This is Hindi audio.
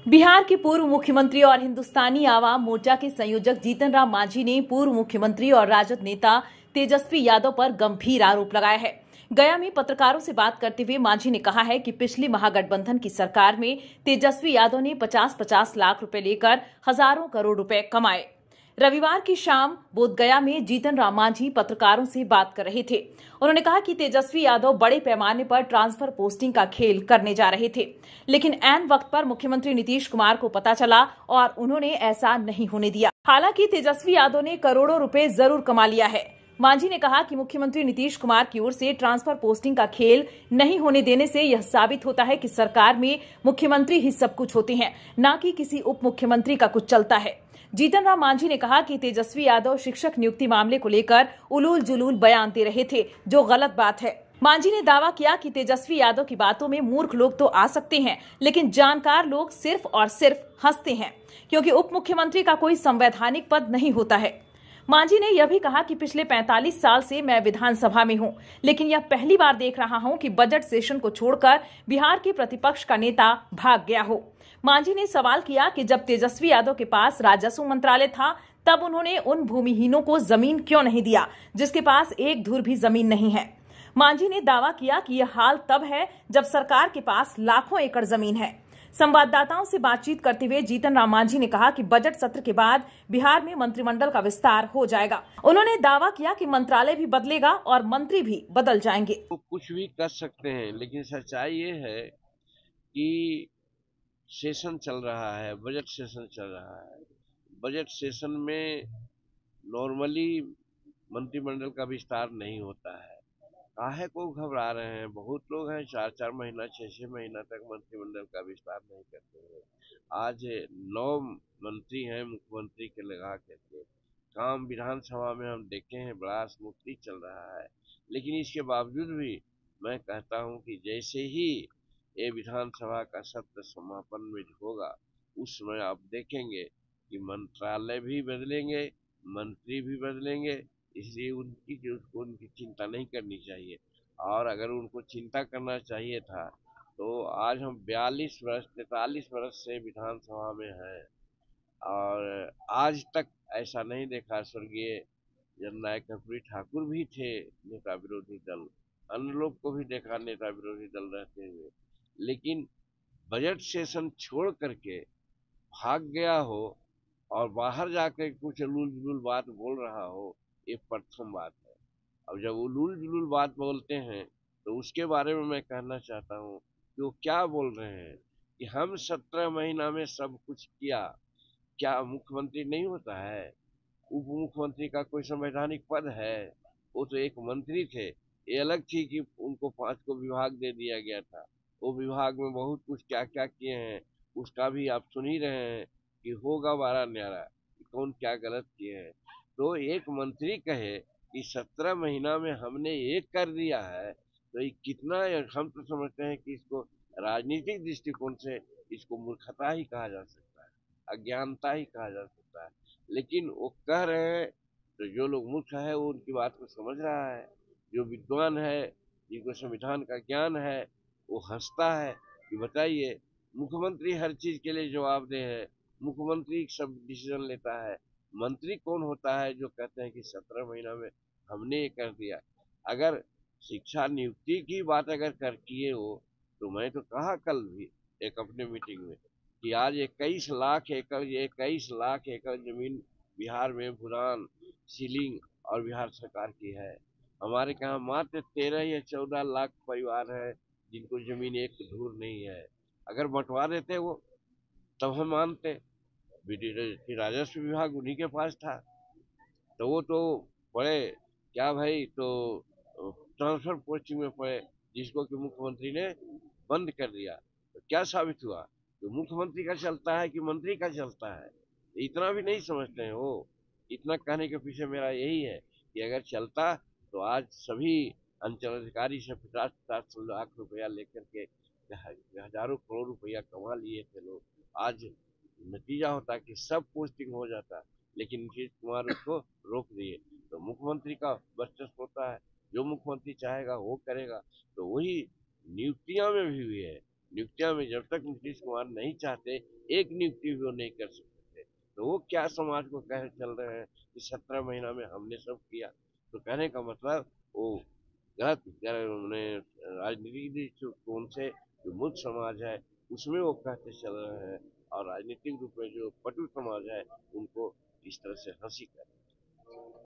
बिहार के पूर्व मुख्यमंत्री और हिंदुस्तानी आवाम मोर्चा के संयोजक जीतन राम मांझी ने पूर्व मुख्यमंत्री और राजद नेता तेजस्वी यादव पर गंभीर आरोप लगाया है। गया में पत्रकारों से बात करते हुए मांझी ने कहा है कि पिछली महागठबंधन की सरकार में तेजस्वी यादव ने 50-50 लाख रुपए लेकर हजारों करोड़ रुपए कमाए। रविवार की शाम बोधगया में जीतन राम मांझी पत्रकारों से बात कर रहे थे। उन्होंने कहा कि तेजस्वी यादव बड़े पैमाने पर ट्रांसफर पोस्टिंग का खेल करने जा रहे थे, लेकिन ऐन वक्त पर मुख्यमंत्री नीतीश कुमार को पता चला और उन्होंने ऐसा नहीं होने दिया। हालांकि तेजस्वी यादव ने करोड़ों रुपए जरूर कमा लिया है। मांझी ने कहा कि मुख्यमंत्री नीतीश कुमार की ओर से ट्रांसफर पोस्टिंग का खेल नहीं होने देने से यह साबित होता है कि सरकार में मुख्यमंत्री ही सब कुछ होते हैं, न कि किसी उप मुख्यमंत्री का कुछ चलता है। जीतन राम मांझी ने कहा कि तेजस्वी यादव शिक्षक नियुक्ति मामले को लेकर उलूल जुलूल बयान दे रहे थे, जो गलत बात है। मांझी ने दावा किया कि तेजस्वी यादव की बातों में मूर्ख लोग तो आ सकते हैं, लेकिन जानकार लोग सिर्फ और सिर्फ हंसते हैं, क्योंकि उप मुख्यमंत्री का कोई संवैधानिक पद नहीं होता है। मांझी ने यह भी कहा कि पिछले 45 साल से मैं विधानसभा में हूं, लेकिन यह पहली बार देख रहा हूं कि बजट सेशन को छोड़कर बिहार के प्रतिपक्ष का नेता भाग गया हो। मांझी ने सवाल किया कि जब तेजस्वी यादव के पास राजस्व मंत्रालय था, तब उन्होंने उन भूमिहीनों को जमीन क्यों नहीं दिया जिसके पास एक धुर भी जमीन नहीं है। मांझी ने दावा किया कि यह हाल तब है जब सरकार के पास लाखों एकड़ जमीन है। संवाददाताओं से बातचीत करते हुए जीतन राम मांझी ने कहा कि बजट सत्र के बाद बिहार में मंत्रिमंडल का विस्तार हो जाएगा। उन्होंने दावा किया कि मंत्रालय भी बदलेगा और मंत्री भी बदल जाएंगे। तो कुछ भी कर सकते हैं, लेकिन सच्चाई ये है कि सेशन चल रहा है, बजट सेशन चल रहा है। बजट सेशन में नॉर्मली मंत्रिमंडल का विस्तार नहीं होता है। काहे को घबरा रहे हैं? बहुत लोग हैं 4-4 महीना 6-6 महीना तक मंत्रिमंडल का विस्तार नहीं करते हैं। आज 9 मंत्री हैं मुख्यमंत्री के लगा करके। काम विधानसभा में हम देखे हैं बड़ा स्मूथली चल रहा है, लेकिन इसके बावजूद भी मैं कहता हूं कि जैसे ही ये विधानसभा का सत्र समापन में होगा, उस समय आप देखेंगे कि मंत्रालय भी बदलेंगे, मंत्री भी बदलेंगे। इसलिए उनकी चिंता नहीं करनी चाहिए। और अगर उनको चिंता करना चाहिए था तो आज हम 42 वर्ष 43 वर्ष से विधानसभा में हैं और आज तक ऐसा नहीं देखा। स्वर्गीय जननायक कर्पूरी ठाकुर भी थे नेता विरोधी दल, अन्य लोग को भी देखा नेता विरोधी दल रहते हुए, लेकिन बजट सेशन छोड़ करके भाग गया हो और बाहर जाकर कुछ उलूल जुलूल बात बोल रहा हो, ये प्रथम बात है। अब जब उलूल जुलूल बात बोलते हैं तो उसके बारे में मैं कहना चाहता हूँ कि वो क्या बोल रहे हैं कि हम 17 महीना में सब कुछ किया। क्या मुख्यमंत्री नहीं होता है? उप मुख्यमंत्री का कोई संवैधानिक पद है? वो तो एक मंत्री थे। ये अलग थी कि उनको 5 को विभाग दे दिया गया था। वो विभाग में बहुत कुछ क्या क्या किए हैं उसका भी आप सुन ही रहे हैं कि होगा बारह न्यारा कि कौन क्या गलत किए हैं। तो एक मंत्री कहे कि 17 महीना में हमने ये कर दिया है, तो ये कितना, हम तो समझते हैं कि इसको राजनीतिक दृष्टिकोण से इसको मूर्खता ही कहा जा सकता है, अज्ञानता ही कहा जा सकता है। लेकिन वो कह रहे हैं तो जो लोग मूर्ख है वो उनकी बात को समझ रहा है, जो विद्वान है जिनको संविधान का ज्ञान है वो हंसता है कि बताइए, मुख्यमंत्री हर चीज के लिए जवाबदेह है, मुख्यमंत्री सब डिसीजन लेता है। मंत्री कौन होता है जो कहते हैं कि 17 महीना में हमने ये कर दिया? अगर शिक्षा नियुक्ति की बात अगर कर किए हो तो मैं तो कहा कल भी एक अपने मीटिंग में कि आज 21 लाख एकड़ जमीन बिहार में भूदान सीलिंग और बिहार सरकार की है। हमारे यहाँ मात्र 13 या 14 लाख परिवार है जिनको जमीन एक धूर नहीं है। अगर बंटवा देते वो तब हम मानते कि राजस्व विभाग उन्हीं के पास था, तो वो तो पड़े क्या भाई, तो ट्रांसफर पोस्टिंग में पड़े जिसको कि मुख्यमंत्री ने बंद कर दिया। तो क्या साबित हुआ? तो मुख्यमंत्री का चलता है कि मंत्री का चलता है? इतना भी नहीं समझते हैं वो। इतना कहने के पीछे मेरा यही है कि अगर चलता तो आज सभी अंचल अधिकारी से 50-50 लाख रुपया लेकर के हजारों करोड़ रुपया कमा लिए थे लोग। आज नतीजा होता कि सब पोस्टिंग हो जाता, लेकिन नीतीश कुमार उसको रोक दिए। तो मुख्यमंत्री का वर्चस्व होता है, जो मुख्यमंत्री चाहेगा वो करेगा। तो वही नियुक्तियां में भी हुई है, नियुक्तियां में जब तक नीतीश कुमार नहीं चाहते, एक नियुक्ति भी वो नहीं कर सकते थे। तो वो क्या समाज को कह चल रहे हैं कि 17 महीना में हमने सब किया। तो कहने का मतलब वो गलत उन्होंने राजनीतिक दृष्टिकोण से जो मूर्ख समाज है उसमें वो कहते चल रहे हैं, और राजनीतिक रूप में जो पटु समाज है उनको इस तरह से हंसी कर